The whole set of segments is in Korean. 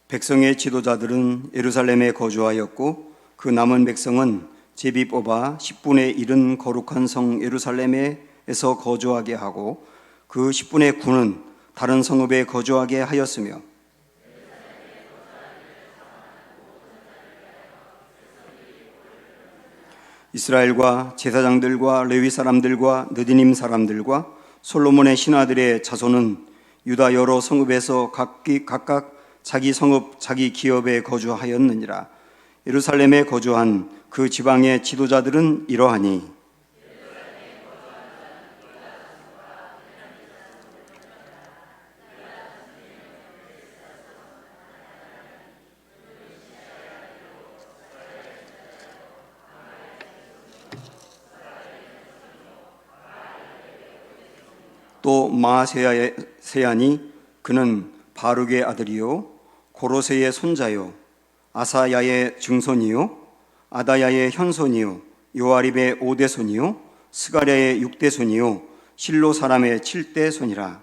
백성의 지도자들은 예루살렘에 거주하였고 그 남은 백성은 제비 뽑아 10분의 1은 거룩한 성 예루살렘에서 거주하게 하고 그 10분의 9는 다른 성읍에 거주하게 하였으며 이스라엘과 제사장들과 레위 사람들과 느디님 사람들과 솔로몬의 신하들의 자손은 유다 여러 성읍에서 각각 자기 성읍 자기 기업에 거주하였느니라. 예루살렘에 거주한 그 지방의 지도자들은 이러하니 또 마세야니 그는 바룩의 아들이요 고로세의 손자요 아사야의 증손이요 아다야의 현손이요 요아립의 5대손이요 스가랴의 6대손이요 실로 사람의 7대손이라.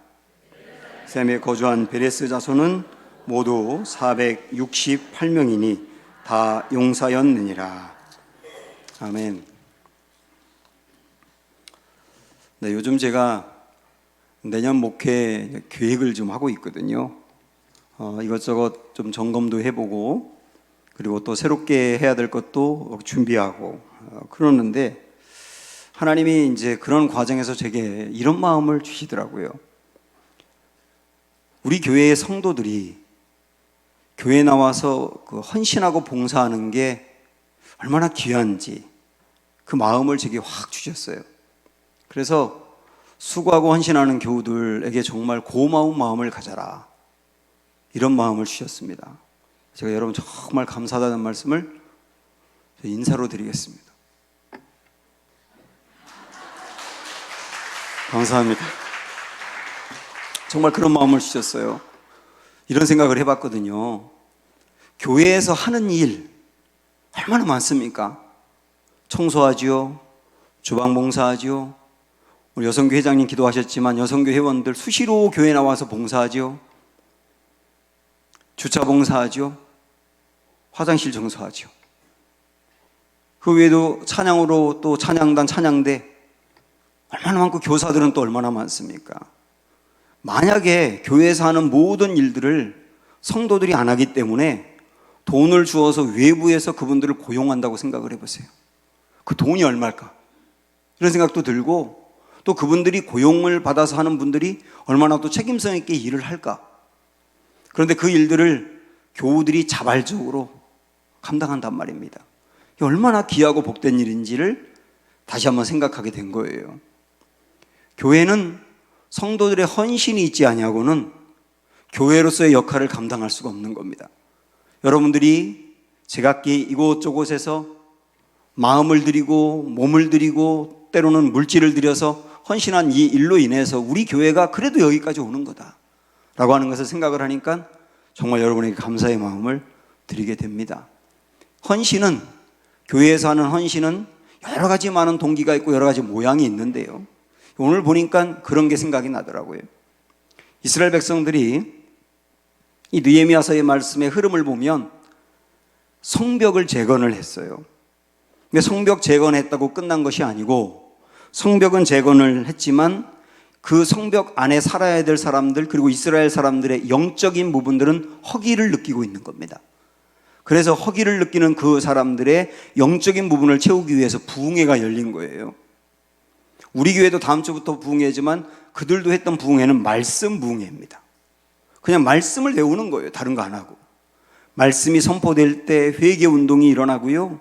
셈에 거주한 베레스 자손은 모두 468명이니 다 용사였느니라. 아멘. 네, 요즘 제가 내년 목회 계획을 좀 하고 있거든요. 이것저것 좀 점검도 해보고 그리고 또 새롭게 해야 될 것도 준비하고 그러는데 하나님이 이제 그런 과정에서 제게 이런 마음을 주시더라고요. 우리 교회의 성도들이 교회에 나와서 그 헌신하고 봉사하는 게 얼마나 귀한지 그 마음을 제게 확 주셨어요. 그래서 수고하고 헌신하는 교우들에게 정말 고마운 마음을 가져라, 이런 마음을 주셨습니다. 제가 여러분 정말 감사하다는 말씀을 인사로 드리겠습니다. 감사합니다. 정말 그런 마음을 주셨어요. 이런 생각을 해봤거든요. 교회에서 하는 일 얼마나 많습니까? 청소하지요, 주방봉사하지요, 우리 여성교 회장님 기도하셨지만 여성교 회원들 수시로 교회 나와서 봉사하지요, 주차 봉사하지요, 화장실 청소하지요. 그 외에도 찬양으로 또 찬양단, 찬양대 얼마나 많고 교사들은 또 얼마나 많습니까? 만약에 교회에서 하는 모든 일들을 성도들이 안 하기 때문에 돈을 주어서 외부에서 그분들을 고용한다고 생각을 해보세요. 그 돈이 얼마일까? 이런 생각도 들고 또 그분들이 고용을 받아서 하는 분들이 얼마나 또 책임성 있게 일을 할까? 그런데 그 일들을 교우들이 자발적으로 감당한단 말입니다. 이게 얼마나 귀하고 복된 일인지를 다시 한번 생각하게 된 거예요. 교회는 성도들의 헌신이 있지 아니하고는 교회로서의 역할을 감당할 수가 없는 겁니다. 여러분들이 제각기 이곳저곳에서 마음을 들이고 몸을 들이고 때로는 물질을 들여서 헌신한 이 일로 인해서 우리 교회가 그래도 여기까지 오는 거다 라고 하는 것을 생각을 하니까 정말 여러분에게 감사의 마음을 드리게 됩니다. 헌신은, 교회에서 하는 헌신은 여러 가지 많은 동기가 있고 여러 가지 모양이 있는데요, 오늘 보니까 그런 게 생각이 나더라고요. 이스라엘 백성들이 이 느헤미야서의 말씀의 흐름을 보면 성벽을 재건을 했어요. 근데 성벽 재건했다고 끝난 것이 아니고 성벽은 재건을 했지만 그 성벽 안에 살아야 될 사람들 그리고 이스라엘 사람들의 영적인 부분들은 허기를 느끼고 있는 겁니다. 그래서 허기를 느끼는 그 사람들의 영적인 부분을 채우기 위해서 부흥회가 열린 거예요. 우리 교회도 다음 주부터 부흥회지만 그들도 했던 부흥회는 말씀 부흥회입니다. 그냥 말씀을 외우는 거예요. 다른 거 안 하고. 말씀이 선포될 때 회개 운동이 일어나고요,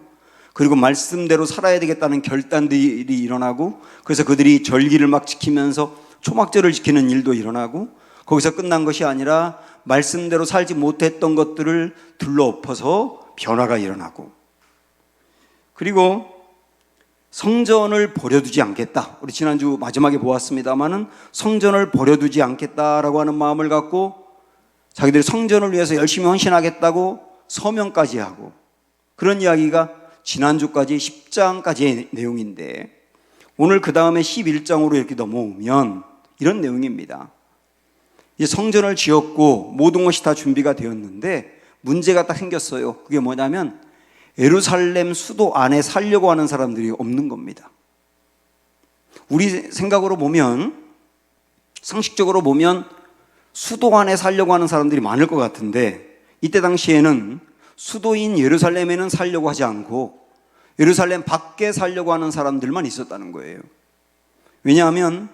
그리고 말씀대로 살아야 되겠다는 결단들이 일어나고, 그래서 그들이 절기를 막 지키면서 초막절을 지키는 일도 일어나고, 거기서 끝난 것이 아니라 말씀대로 살지 못했던 것들을 둘러엎어서 변화가 일어나고, 그리고 성전을 버려두지 않겠다. 우리 지난주 마지막에 보았습니다마는 성전을 버려두지 않겠다라고 하는 마음을 갖고 자기들이 성전을 위해서 열심히 헌신하겠다고 서명까지 하고, 그런 이야기가 지난주까지 10장까지의 내용인데 오늘 그 다음에 11장으로 이렇게 넘어오면 이런 내용입니다. 이제 성전을 지었고 모든 것이 다 준비가 되었는데 문제가 딱 생겼어요. 그게 뭐냐면 예루살렘 수도 안에 살려고 하는 사람들이 없는 겁니다. 우리 생각으로 보면, 상식적으로 보면 수도 안에 살려고 하는 사람들이 많을 것 같은데, 이때 당시에는 수도인 예루살렘에는 살려고 하지 않고 예루살렘 밖에 살려고 하는 사람들만 있었다는 거예요. 왜냐하면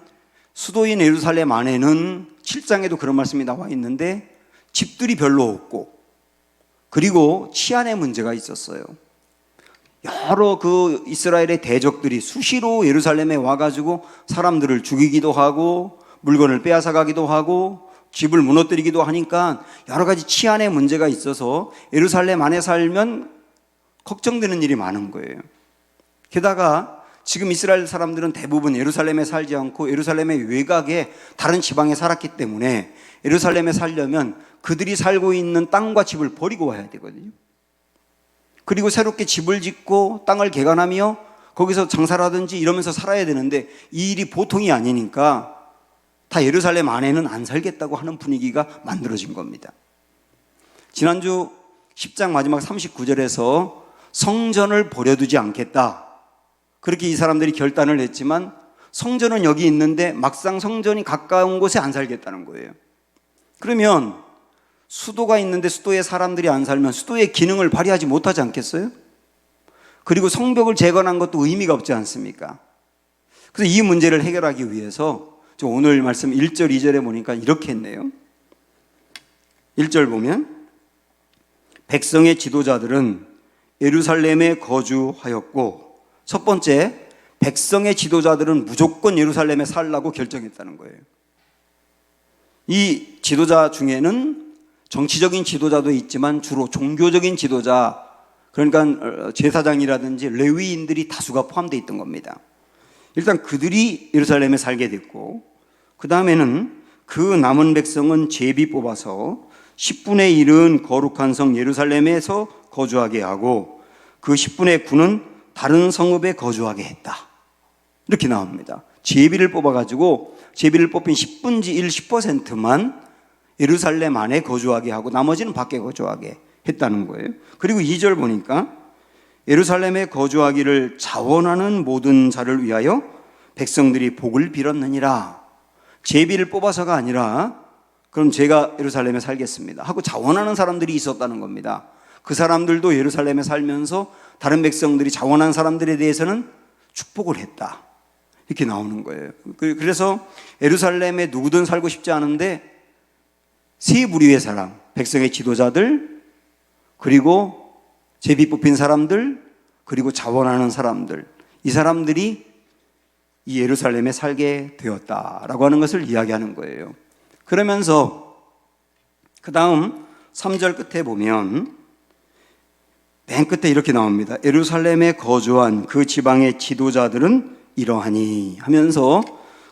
수도인 예루살렘 안에는 7장에도 그런 말씀이 나와 있는데 집들이 별로 없고, 그리고 치안의 문제가 있었어요. 여러 그 이스라엘의 대적들이 수시로 예루살렘에 와가지고 사람들을 죽이기도 하고 물건을 빼앗아 가기도 하고 집을 무너뜨리기도 하니까 여러 가지 치안의 문제가 있어서 예루살렘 안에 살면 걱정되는 일이 많은 거예요. 게다가 지금 이스라엘 사람들은 대부분 예루살렘에 살지 않고 예루살렘의 외곽에 다른 지방에 살았기 때문에 예루살렘에 살려면 그들이 살고 있는 땅과 집을 버리고 와야 되거든요. 그리고 새롭게 집을 짓고 땅을 개간하며 거기서 장사를 하든지 이러면서 살아야 되는데 이 일이 보통이 아니니까 다 예루살렘 안에는 안 살겠다고 하는 분위기가 만들어진 겁니다. 지난주 10장 마지막 39절에서 성전을 버려두지 않겠다, 그렇게 이 사람들이 결단을 했지만 성전은 여기 있는데 막상 성전이 가까운 곳에 안 살겠다는 거예요. 그러면 수도가 있는데 수도에 사람들이 안 살면 수도의 기능을 발휘하지 못하지 않겠어요? 그리고 성벽을 재건한 것도 의미가 없지 않습니까? 그래서 이 문제를 해결하기 위해서 오늘 말씀 1절 2절에 보니까 이렇게 했네요. 1절 보면 백성의 지도자들은 예루살렘에 거주하였고, 첫 번째, 백성의 지도자들은 무조건 예루살렘에 살라고 결정했다는 거예요. 이 지도자 중에는 정치적인 지도자도 있지만 주로 종교적인 지도자, 그러니까 제사장이라든지 레위인들이 다수가 포함되어 있던 겁니다. 일단 그들이 예루살렘에 살게 됐고, 그 다음에는 그 남은 백성은 제비 뽑아서 10분의 1은 거룩한 성 예루살렘에서 거주하게 하고 그 10분의 9는 다른 성읍에 거주하게 했다, 이렇게 나옵니다. 제비를 뽑아가지고 제비를 뽑힌 10분의 1, 10%만 예루살렘 안에 거주하게 하고 나머지는 밖에 거주하게 했다는 거예요. 그리고 2절 보니까 예루살렘에 거주하기를 자원하는 모든 자를 위하여 백성들이 복을 빌었느니라. 제비를 뽑아서가 아니라 그럼 제가 예루살렘에 살겠습니다 하고 자원하는 사람들이 있었다는 겁니다. 그 사람들도 예루살렘에 살면서 다른 백성들이 자원한 사람들에 대해서는 축복을 했다, 이렇게 나오는 거예요. 그래서 예루살렘에 누구든 살고 싶지 않은데 세 부류의 사람, 백성의 지도자들, 그리고 제비 뽑힌 사람들, 그리고 자원하는 사람들, 이 사람들이 이 예루살렘에 살게 되었다라고 하는 것을 이야기하는 거예요. 그러면서 그 다음 3절 끝에 보면 맨 끝에 이렇게 나옵니다. 예루살렘에 거주한 그 지방의 지도자들은 이러하니 하면서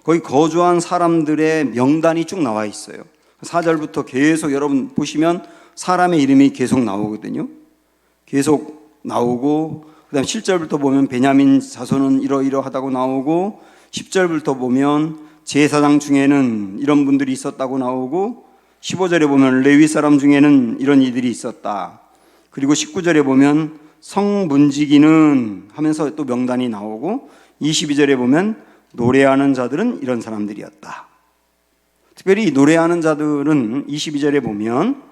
거기 거주한 사람들의 명단이 쭉 나와 있어요. 4절부터 계속 여러분 보시면 사람의 이름이 계속 나오거든요. 계속 나오고, 그 다음 7절부터 보면 베냐민 자손은 이러이러하다고 나오고, 10절부터 보면 제사장 중에는 이런 분들이 있었다고 나오고, 15절에 보면 레위 사람 중에는 이런 이들이 있었다. 그리고 19절에 보면 성문지기는 하면서 또 명단이 나오고, 22절에 보면 노래하는 자들은 이런 사람들이었다. 특별히 노래하는 자들은 22절에 보면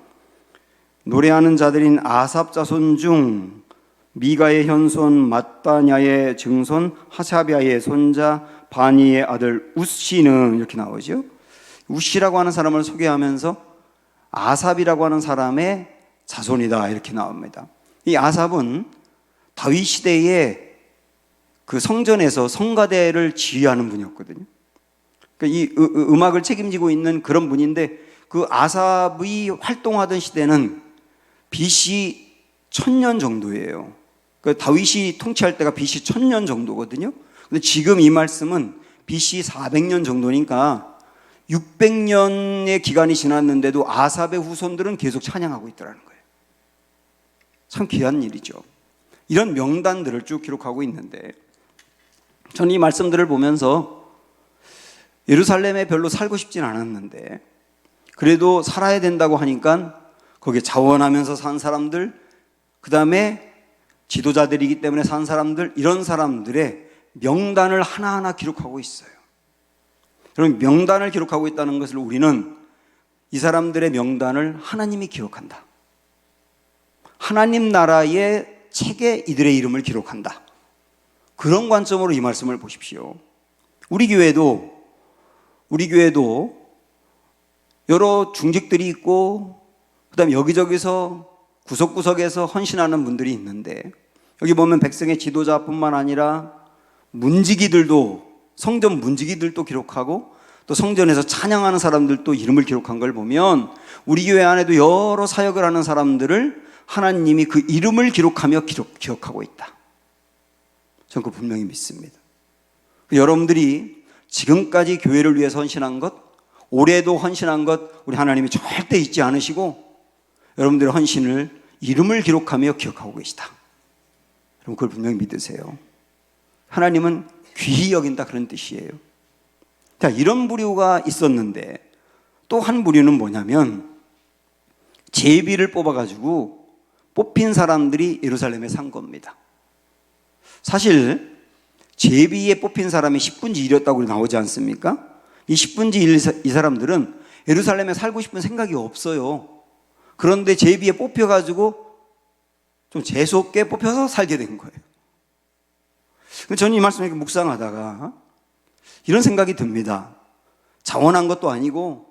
노래하는 자들인 아삽 자손 중 미가의 현손, matthaniah의 증손, 하샤비아의 손자 바니의 아들 우시는, 이렇게 나오죠. 우시라고 하는 사람을 소개하면서 아삽이라고 하는 사람의 자손이다, 이렇게 나옵니다. 이 아삽은 다윗 시대에 그 성전에서 성가대를 지휘하는 분이었거든요. 그러니까 이 음악을 책임지고 있는 그런 분인데, 그 아삽이 활동하던 시대는 BC 1000년 정도예요. 그러니까 다윗이 통치할 때가 BC 1000년 정도거든요. 근데 지금 이 말씀은 BC 400년 정도니까 600년의 기간이 지났는데도 아삽의 후손들은 계속 찬양하고 있더라는 거예요. 참 귀한 일이죠. 이런 명단들을 쭉 기록하고 있는데, 저는 이 말씀들을 보면서 예루살렘에 별로 살고 싶진 않았는데 그래도 살아야 된다고 하니까 거기에 자원하면서 산 사람들, 그 다음에 지도자들이기 때문에 산 사람들, 이런 사람들의 명단을 하나하나 기록하고 있어요. 그럼 명단을 기록하고 있다는 것을 우리는 이 사람들의 명단을 하나님이 기록한다. 하나님 나라의 책에 이들의 이름을 기록한다. 그런 관점으로 이 말씀을 보십시오. 우리 교회도 여러 중직들이 있고, 그 다음에 여기저기서 구석구석에서 헌신하는 분들이 있는데, 여기 보면 백성의 지도자뿐만 아니라 문지기들도, 성전 문지기들도 기록하고, 또 성전에서 찬양하는 사람들도 이름을 기록한 걸 보면, 우리 교회 안에도 여러 사역을 하는 사람들을 하나님이 그 이름을 기록하며 기억하고 있다. 저는 그거 분명히 믿습니다. 여러분들이 지금까지 교회를 위해서 헌신한 것, 올해도 헌신한 것, 우리 하나님이 절대 잊지 않으시고 여러분들의 헌신을 이름을 기록하며 기억하고 계시다. 여러분 그걸 분명히 믿으세요. 하나님은 귀히 여긴다, 그런 뜻이에요. 자, 이런 부류가 있었는데 또 한 부류는 뭐냐면, 제비를 뽑아가지고 뽑힌 사람들이 예루살렘에 산 겁니다. 사실 제비에 뽑힌 사람이 10분지 1이었다고 나오지 않습니까? 이 10분지 1 이 사람들은 예루살렘에 살고 싶은 생각이 없어요. 그런데 제비에 뽑혀가지고 좀 재수없게 뽑혀서 살게 된 거예요. 저는 이 말씀을 묵상하다가 이런 생각이 듭니다. 자원한 것도 아니고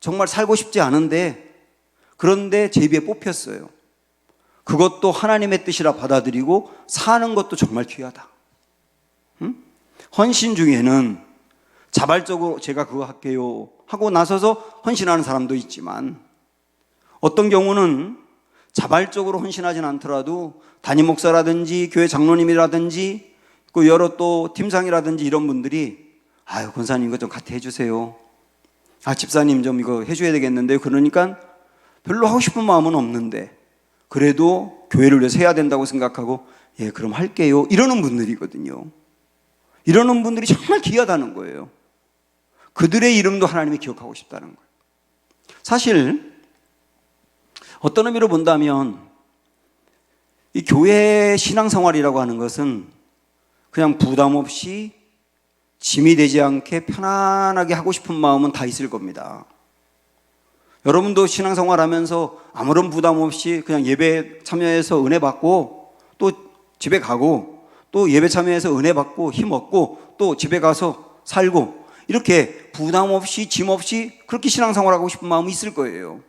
정말 살고 싶지 않은데, 그런데 제비에 뽑혔어요. 그것도 하나님의 뜻이라 받아들이고 사는 것도 정말 귀하다. 헌신 중에는 자발적으로 제가 그거 할게요 하고 나서서 헌신하는 사람도 있지만, 어떤 경우는 자발적으로 헌신하진 않더라도 담임 목사라든지 교회 장로님이라든지 그 여러 또 팀장이라든지 이런 분들이, 아유 권사님 이거 좀 같이 해주세요, 아 집사님 좀 이거 해줘야 되겠는데, 그러니까 별로 하고 싶은 마음은 없는데 그래도 교회를 위해서 해야 된다고 생각하고, 예 그럼 할게요, 이러는 분들이거든요. 이러는 분들이 정말 귀하다는 거예요. 그들의 이름도 하나님이 기억하고 싶다는 거예요. 사실 어떤 의미로 본다면 이 교회 신앙생활이라고 하는 것은 그냥 부담 없이 짐이 되지 않게 편안하게 하고 싶은 마음은 다 있을 겁니다. 여러분도 신앙생활 하면서 아무런 부담 없이 그냥 예배 참여해서 은혜 받고 또 집에 가고, 또 예배 참여해서 은혜 받고 힘 얻고 또 집에 가서 살고, 이렇게 부담 없이 짐 없이 그렇게 신앙생활 하고 싶은 마음이 있을 거예요.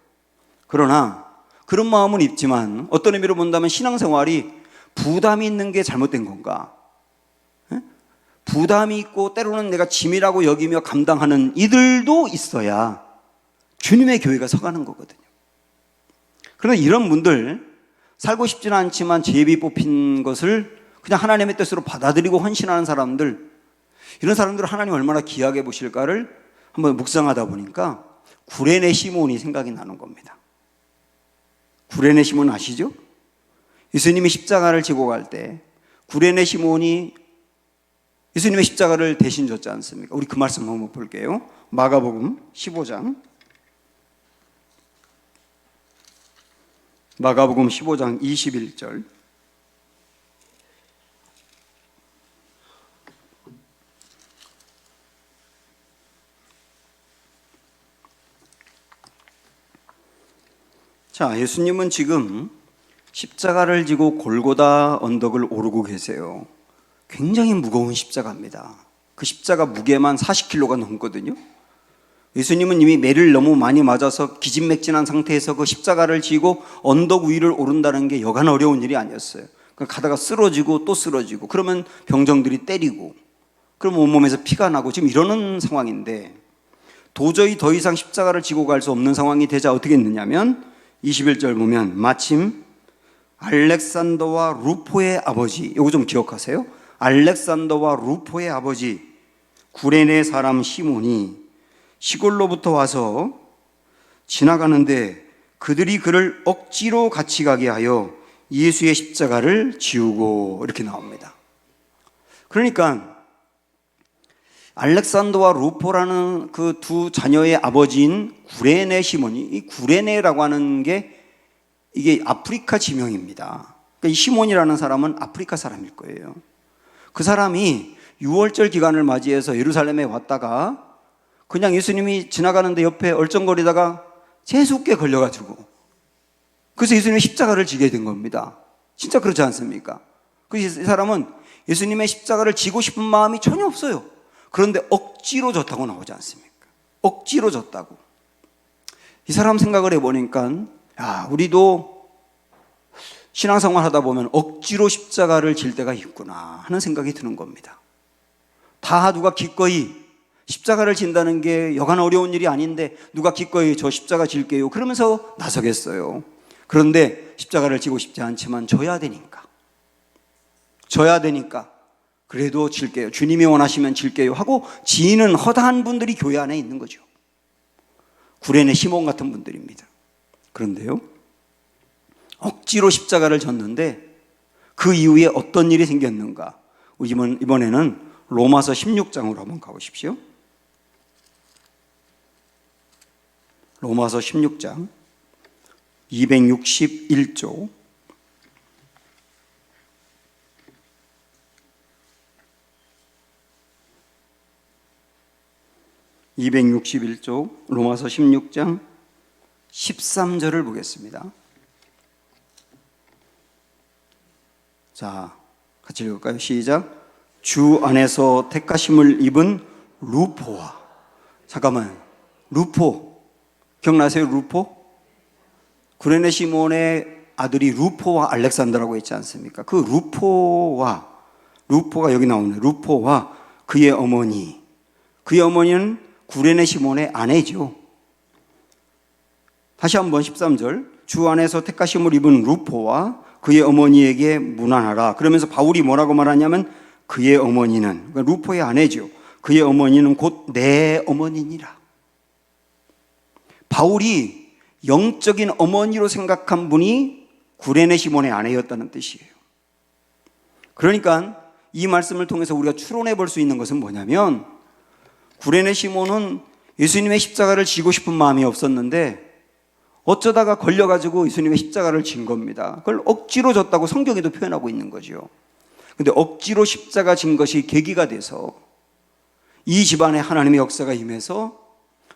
그러나 그런 마음은 있지만 어떤 의미로 본다면 신앙생활이 부담이 있는 게 잘못된 건가? 부담이 있고 때로는 내가 짐이라고 여기며 감당하는 이들도 있어야 주님의 교회가 서가는 거거든요. 그런데 이런 분들, 살고 싶지는 않지만 제비 뽑힌 것을 그냥 하나님의 뜻으로 받아들이고 헌신하는 사람들, 이런 사람들을 하나님 얼마나 귀하게 보실까를 한번 묵상하다 보니까 구레네 시몬이 생각이 나는 겁니다. 구레네 시몬 아시죠? 예수님이 십자가를 지고 갈 때 구레네 시몬이 예수님의 십자가를 대신 졌지 않습니까? 우리 그 말씀 한번 볼게요. 마가복음 15장. 마가복음 15장 21절. 자, 예수님은 지금 십자가를 지고 골고다 언덕을 오르고 계세요. 굉장히 무거운 십자가입니다. 그 십자가 무게만 40kg가 넘거든요. 예수님은 이미 매를 너무 많이 맞아서 기진맥진한 상태에서 그 십자가를 지고 언덕 위를 오른다는 게 여간 어려운 일이 아니었어요. 가다가 쓰러지고 또 쓰러지고, 그러면 병정들이 때리고, 그럼 온몸에서 피가 나고 지금 이러는 상황인데, 도저히 더 이상 십자가를 지고 갈 수 없는 상황이 되자 어떻게 했느냐면 21절 보면 마침 알렉산더와 루포의 아버지, 이거 좀 기억하세요. 알렉산더와 루포의 아버지 구레네 사람 시몬이 시골로부터 와서 지나가는데 그들이 그를 억지로 같이 가게 하여 예수의 십자가를 지우고, 이렇게 나옵니다. 그러니까 알렉산더와 루포라는 그 두 자녀의 아버지인 구레네 시몬이, 이 구레네라고 하는 게 이게 아프리카 지명입니다. 그러니까 이 시몬이라는 사람은 아프리카 사람일 거예요. 그 사람이 6월절 기간을 맞이해서 예루살렘에 왔다가 그냥 예수님이 지나가는데 옆에 얼쩡거리다가 재수없게 걸려가지고 그래서 예수님의 십자가를 지게 된 겁니다. 진짜 그렇지 않습니까? 그래서 이 사람은 예수님의 십자가를 지고 싶은 마음이 전혀 없어요. 그런데 억지로 졌다고 나오지 않습니까? 억지로 졌다고. 이 사람 생각을 해보니까 우리도 신앙생활 하다 보면 억지로 십자가를 질 때가 있구나 하는 생각이 드는 겁니다. 다 누가 기꺼이 십자가를 진다는 게 여간 어려운 일이 아닌데 누가 기꺼이 저 십자가 질게요 그러면서 나서겠어요. 그런데 십자가를 지고 싶지 않지만 져야 되니까 그래도 질게요. 주님이 원하시면 질게요 하고 지는 허다한 분들이 교회 안에 있는 거죠. 구레네 시몬 같은 분들입니다. 그런데요, 억지로 십자가를 졌는데 그 이후에 어떤 일이 생겼는가? 이번에는 로마서 16장으로 한번 가보십시오. 로마서 16장 261조 261조 로마서 16장 13절을 보겠습니다. 자, 같이 읽을까요? 시작. 주 안에서 택하심을 입은 루포와, 잠깐만, 루포 기억나세요? 루포? 구레네 시몬의 아들이 루포와 알렉산더라고 했지 않습니까? 그 루포가 여기 나오네. 루포와 그의 어머니는 구레네 시몬의 아내죠. 다시 한번 13절. 주 안에서 택하심을 입은 루포와 그의 어머니에게 문안하라. 그러면서 바울이 뭐라고 말하냐면 그의 어머니는, 그러니까 루포의 아내죠. 그의 어머니는 곧 내 어머니니라. 바울이 영적인 어머니로 생각한 분이 구레네 시몬의 아내였다는 뜻이에요. 그러니까 이 말씀을 통해서 우리가 추론해 볼 수 있는 것은 뭐냐면 구레네 시몬은 예수님의 십자가를 지고 싶은 마음이 없었는데 어쩌다가 걸려가지고 예수님의 십자가를 진 겁니다. 그걸 억지로 졌다고 성경에도 표현하고 있는 거죠. 근데 억지로 십자가 진 것이 계기가 돼서 이 집안에 하나님의 역사가 임해서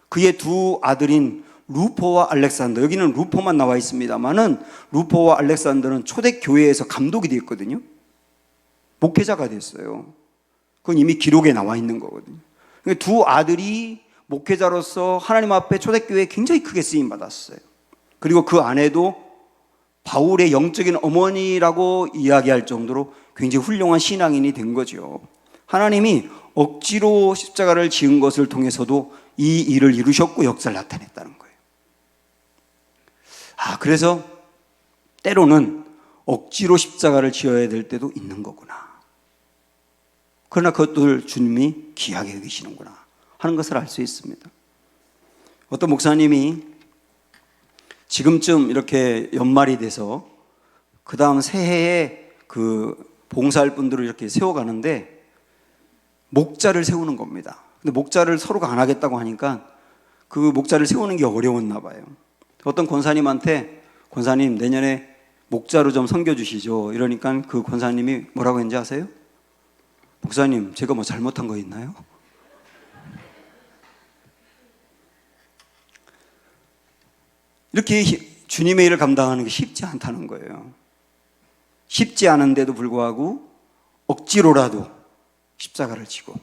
그의 두 아들인 루포와 알렉산더, 여기는 루포만 나와 있습니다만은 루포와 알렉산더는 초대교회에서 감독이 되었거든요. 목회자가 됐어요. 그건 이미 기록에 나와 있는 거거든요. 두 아들이 목회자로서 하나님 앞에 초대교회에 굉장히 크게 쓰임받았어요. 그리고 그 아내도 바울의 영적인 어머니라고 이야기할 정도로 굉장히 훌륭한 신앙인이 된 거죠. 하나님이 억지로 십자가를 지은 것을 통해서도 이 일을 이루셨고 역사를 나타냈다는 거예요. 그래서 때로는 억지로 십자가를 지어야 될 때도 있는 거구나. 그러나 그것들 주님이 귀하게 여기시는구나 하는 것을 알 수 있습니다. 어떤 목사님이 지금쯤 이렇게 연말이 돼서 그 다음 새해에 그 봉사할 분들을 이렇게 세워가는데 목자를 세우는 겁니다. 근데 목자를 서로가 안 하겠다고 하니까 그 목자를 세우는 게 어려웠나 봐요. 어떤 권사님한테 권사님 내년에 목자로 좀 섬겨주시죠 이러니까 그 권사님이 뭐라고 했는지 아세요? 목사님 제가 뭐 잘못한 거 있나요? 이렇게 주님의 일을 감당하는 게 쉽지 않다는 거예요. 쉽지 않은데도 불구하고 억지로라도 십자가를 지고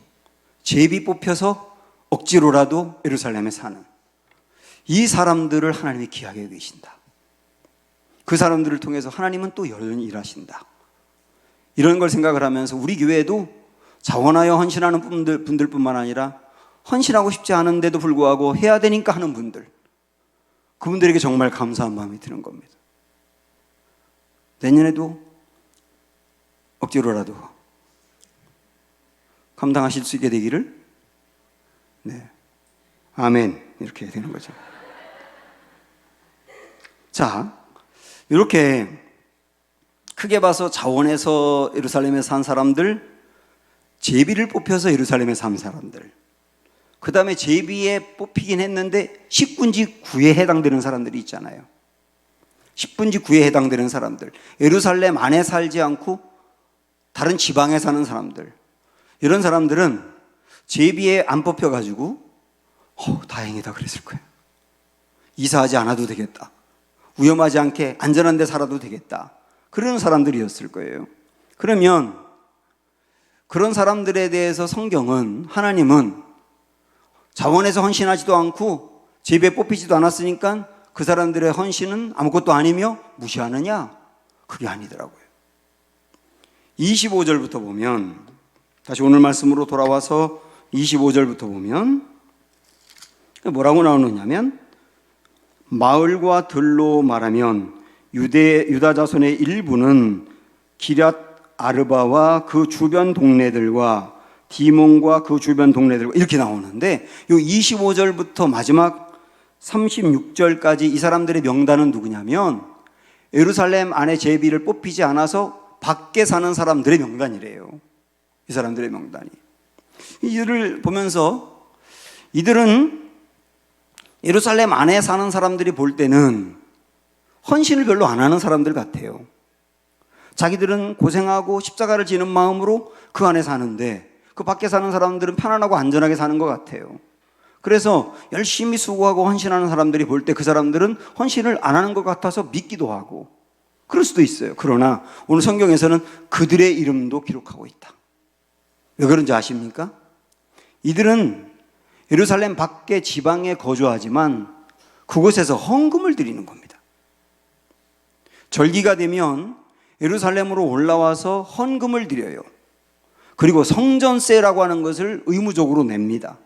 제비 뽑혀서 억지로라도 예루살렘에 사는 이 사람들을 하나님이 귀하게 여기신다. 그 사람들을 통해서 하나님은 또 여전히 일하신다. 이런 걸 생각을 하면서 우리 교회에도 자원하여 헌신하는 분들뿐만 아니라 헌신하고 싶지 않은데도 불구하고 해야 되니까 하는 분들, 그분들에게 정말 감사한 마음이 드는 겁니다. 내년에도 억지로라도 감당하실 수 있게 되기를, 네, 아멘, 이렇게 되는 거죠. 자, 이렇게 크게 봐서 자원해서 예루살렘에 산 사람들, 제비를 뽑혀서 예루살렘에 산 사람들, 그 다음에 제비에 뽑히긴 했는데 식군지 9에 해당되는 사람들이 있잖아요. 10분지 9에 해당되는 사람들, 예루살렘 안에 살지 않고 다른 지방에 사는 사람들, 이런 사람들은 제비에 안 뽑혀가지고 다행이다 그랬을 거예요. 이사하지 않아도 되겠다. 위험하지 않게 안전한 데 살아도 되겠다. 그런 사람들이었을 거예요. 그러면 그런 사람들에 대해서 성경은, 하나님은 자원해서 헌신하지도 않고 제비에 뽑히지도 않았으니까 그 사람들의 헌신은 아무것도 아니며 무시하느냐? 그게 아니더라고요. 25절부터 보면, 다시 오늘 말씀으로 돌아와서 25절부터 보면 뭐라고 나오느냐면, 마을과 들로 말하면 유다 자손의 일부는 기럇 아르바와 그 주변 동네들과 디몬과 그 주변 동네들과 이렇게 나오는데, 이 25절부터 마지막 36절까지 이 사람들의 명단은 누구냐면 예루살렘 안에 제비를 뽑히지 않아서 밖에 사는 사람들의 명단이래요. 이 사람들의 명단이. 이들을 보면서 이들은 예루살렘 안에 사는 사람들이 볼 때는 헌신을 별로 안 하는 사람들 같아요. 자기들은 고생하고 십자가를 지는 마음으로 그 안에 사는데 그 밖에 사는 사람들은 편안하고 안전하게 사는 것 같아요. 그래서 열심히 수고하고 헌신하는 사람들이 볼 때 그 사람들은 헌신을 안 하는 것 같아서 믿기도 하고 그럴 수도 있어요. 그러나 오늘 성경에서는 그들의 이름도 기록하고 있다. 왜 그런지 아십니까? 이들은 예루살렘 밖의 지방에 거주하지만 그곳에서 헌금을 드리는 겁니다. 절기가 되면 예루살렘으로 올라와서 헌금을 드려요. 그리고 성전세라고 하는 것을 의무적으로 냅니다.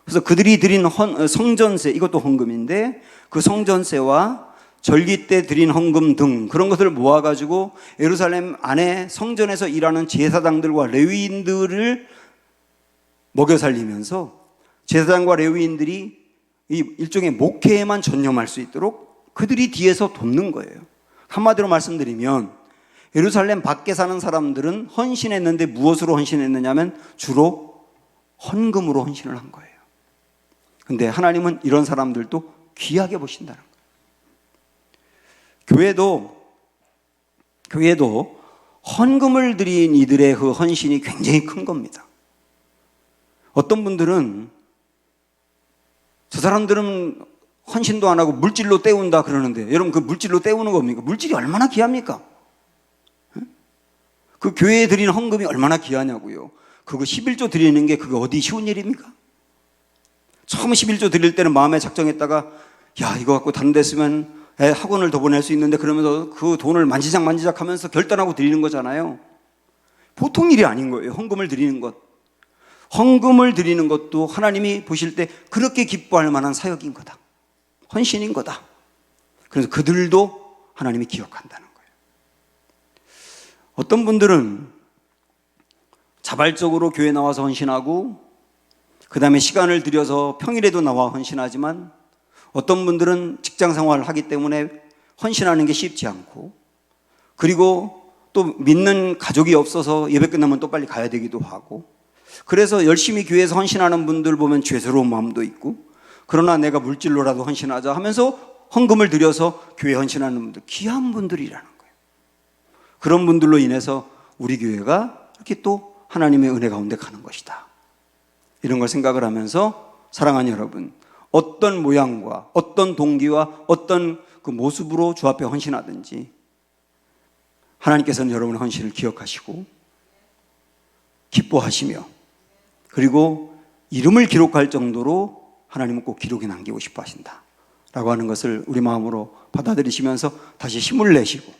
그래서 그들이 드린 성전세, 이것도 헌금인데 그 성전세와 절기 때 드린 헌금 등 그런 것들을 모아가지고 예루살렘 안에 성전에서 일하는 제사장들과 레위인들을 먹여 살리면서 제사장과 레위인들이 이 일종의 목회에만 전념할 수 있도록 그들이 뒤에서 돕는 거예요. 한마디로 말씀드리면 예루살렘 밖에 사는 사람들은 헌신했는데 무엇으로 헌신했느냐면 주로 헌금으로 헌신을 한 거예요. 근데 하나님은 이런 사람들도 귀하게 보신다는 거예요. 교회도 헌금을 드린 이들의 그 헌신이 굉장히 큰 겁니다. 어떤 분들은 저 사람들은 헌신도 안 하고 물질로 때운다 그러는데, 여러분 그 물질로 때우는 겁니까? 물질이 얼마나 귀합니까? 그 교회에 드리는 헌금이 얼마나 귀하냐고요. 그거 11조 드리는 게 그게 어디 쉬운 일입니까? 처음 11조 드릴 때는 마음에 작정했다가 야 이거 갖고 다른 데 쓰면 학원을 더 보낼 수 있는데 그러면서 그 돈을 만지작 하면서 결단하고 드리는 거잖아요. 보통 일이 아닌 거예요. 헌금을 드리는 것. 헌금을 드리는 것도 하나님이 보실 때 그렇게 기뻐할 만한 사역인 거다. 헌신인 거다. 그래서 그들도 하나님이 기억한다는 거예요. 어떤 분들은 자발적으로 교회 나와서 헌신하고 그 다음에 시간을 들여서 평일에도 나와 헌신하지만 어떤 분들은 직장 생활을 하기 때문에 헌신하는 게 쉽지 않고, 그리고 또 믿는 가족이 없어서 예배 끝나면 또 빨리 가야 되기도 하고, 그래서 열심히 교회에서 헌신하는 분들 보면 죄스러운 마음도 있고, 그러나 내가 물질로라도 헌신하자 하면서 헌금을 들여서 교회 헌신하는 분들, 귀한 분들이라는 거예요. 그런 분들로 인해서 우리 교회가 이렇게 또 하나님의 은혜 가운데 가는 것이다. 이런 걸 생각을 하면서 사랑하는 여러분, 어떤 모양과 어떤 동기와 어떤 그 모습으로 주 앞에 헌신하든지 하나님께서는 여러분의 헌신을 기억하시고 기뻐하시며, 그리고 이름을 기록할 정도로 하나님은 꼭 기록에 남기고 싶어 하신다 라고 하는 것을 우리 마음으로 받아들이시면서 다시 힘을 내시고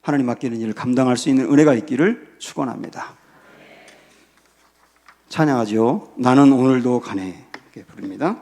하나님 맡기는 일을 감당할 수 있는 은혜가 있기를 축원합니다. 찬양하죠. 나는 오늘도 가네, 이렇게 부릅니다.